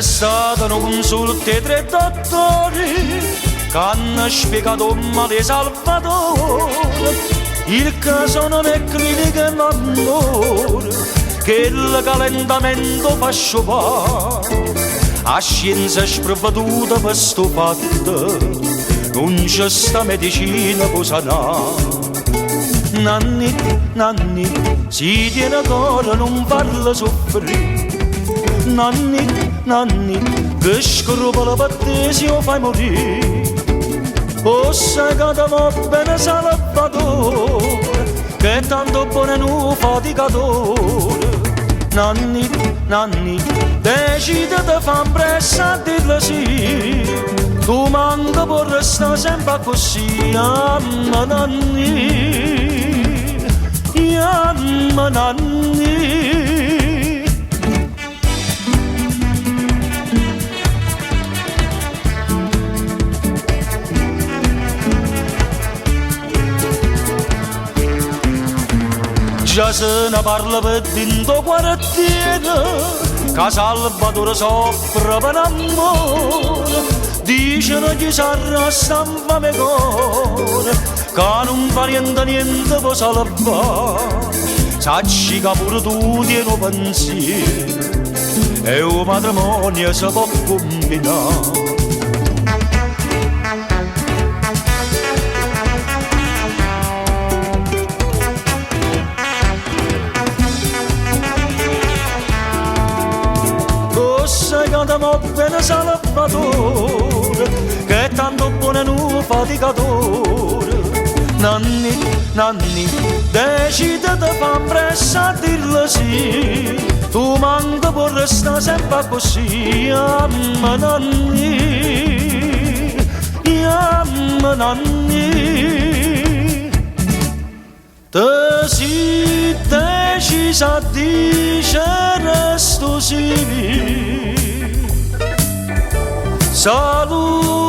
stata un solo te tre dottori che hanno spiegato un male salvatore. Il caso non è clinica ma amore, che il calentamento fa sciopare. A scienza spravaduta per sto fatto, non c'è sta medicina che sanare. Nanni, nanni, si tiene ancora, non farla soffrire. Nanni, nanni, che scrupolo per te si lo fai morire. O sai che ti va bene Salvatore, che tanto buono è un faticatore. Nanni, nanni, decide di fare pressa a dirlo sì. Tu manca può restare sempre così. Amma nanni, amma nanni. Già se ne parla per dentro quartiere, che Salvatore soffre per amore. Dicono che si arrasta in fame cuore, che non fa niente per salvare. Sacci che pure tu tieni un pensiero, e un matrimonio si può combinare. Che va bene Salvatore, che è tanto buono è un faticatore. Nanni, nanni, decide di fare pressa a dirlo sì. Tu manca può restare sempre così. Amma nanni, amma nanni. Te si decisa a dire sto sì. Salut